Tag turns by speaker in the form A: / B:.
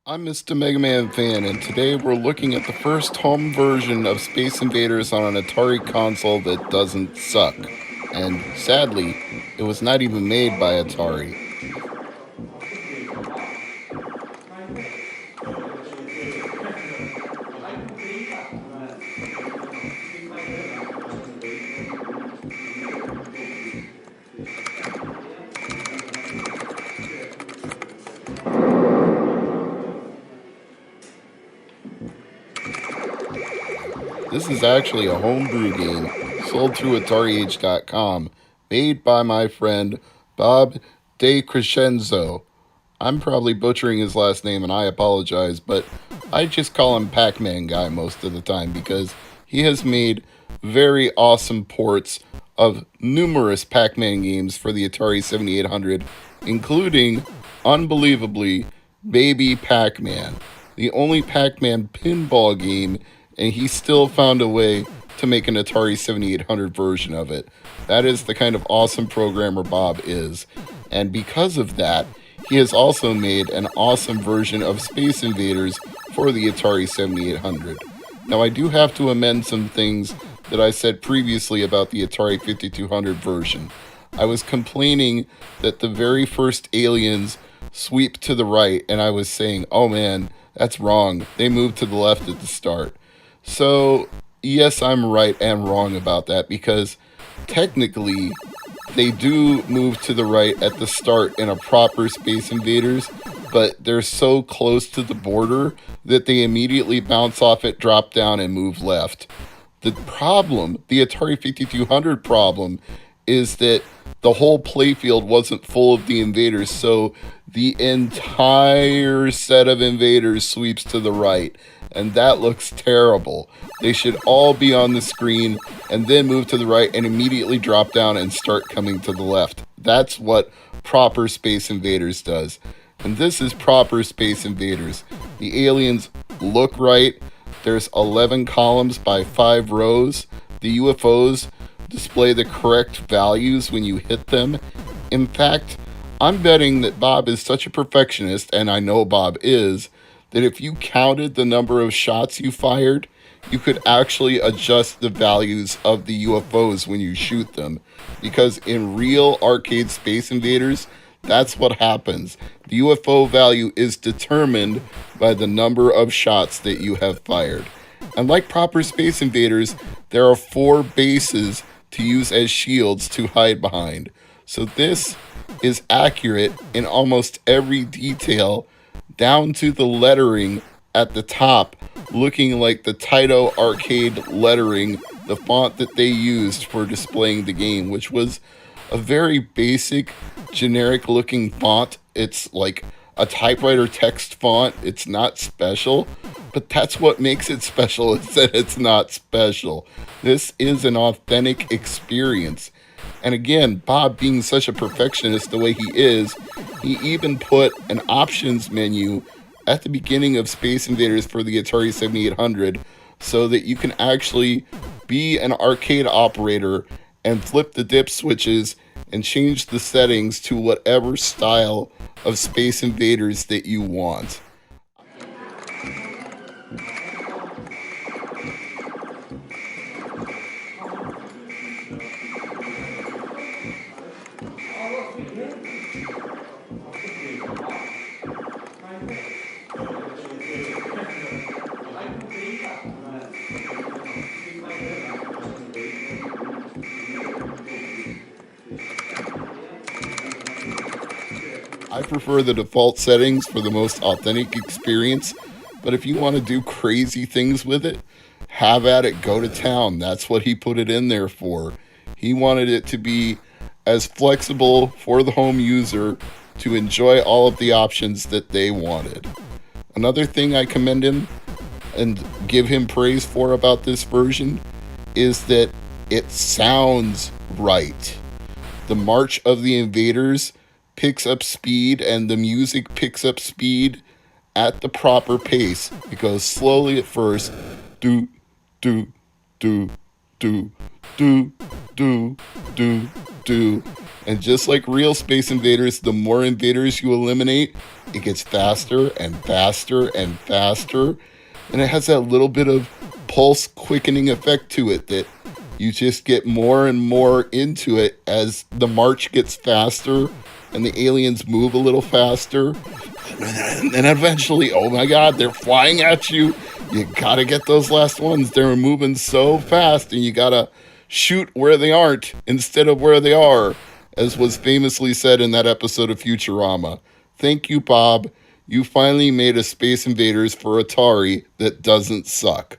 A: I'm Mr. MegaManFan, and today we're looking at the first home version of Space Invaders on an Atari console that doesn't suck. And sadly, it was not even made by Atari. This is actually a homebrew game sold through AtariAge.com, made by my friend Bob DeCrescenzo. I'm probably butchering his last name and I apologize, but I just call him Pac-Man Guy most of the time because he has made very awesome ports of numerous Pac-Man games for the Atari 7800, including, unbelievably, Baby Pac-Man, the only Pac-Man pinball game, and he still found a way to make an Atari 7800 version of it. That is the kind of awesome programmer Bob is. And because of that, he has also made an awesome version of Space Invaders for the Atari 7800. Now, I do have to amend some things that I said previously about the Atari 5200 version. I was complaining that the very first aliens sweep to the right, and I was saying, oh man, that's wrong. They moved to the left at the start. So, yes, I'm right and wrong about that because technically they do move to the right at the start in a proper Space Invaders, but they're so close to the border that they immediately bounce off it, drop down, and move left. The problem, the Atari 5200 problem, is that the whole playfield wasn't full of the invaders, so the entire set of invaders sweeps to the right, and that looks terrible. They should all be on the screen and then move to the right and immediately drop down and start coming to the left. That's what proper Space Invaders does. And this is proper Space Invaders. The aliens look right. There's 11 columns by 5 rows. The UFOs display the correct values when you hit them. In fact, I'm betting that Bob is such a perfectionist, and I know Bob is, that if you counted the number of shots you fired, you could actually adjust the values of the UFOs when you shoot them. Because in real arcade Space Invaders, that's what happens. The UFO value is determined by the number of shots that you have fired. And like proper Space Invaders, there are 4 bases to use as shields to hide behind. So this is accurate in almost every detail, down to the lettering at the top, looking like the Taito arcade lettering, the font that they used for displaying the game, which was a very basic, generic looking font. It's like a typewriter text font. It's not special, but that's what makes it special, is that it's not special. This is an authentic experience. And again, Bob being such a perfectionist the way he is, he even put an options menu at the beginning of Space Invaders for the Atari 7800 so that you can actually be an arcade operator and flip the dip switches and change the settings to whatever style of Space Invaders that you want. I prefer the default settings for the most authentic experience, but if you want to do crazy things with it, have at it, go to town. That's what he put it in there for. He wanted it to be as flexible for the home user to enjoy all of the options that they wanted. Another thing I commend him and give him praise for about this version is that it sounds right. The March of the Invaders picks up speed and the music picks up speed at the proper pace. It goes slowly at first. Do, do, do, do, do, do, do, do. And just like real Space Invaders, the more invaders you eliminate, it gets faster and faster and faster. And it has that little bit of pulse quickening effect to it that you just get more and more into it as the march gets faster and the aliens move a little faster. And eventually, oh my god, they're flying at you. You gotta get those last ones. They're moving so fast, and you gotta shoot where they aren't instead of where they are, as was famously said in that episode of Futurama. Thank you, Bob. You finally made a Space Invaders for Atari that doesn't suck.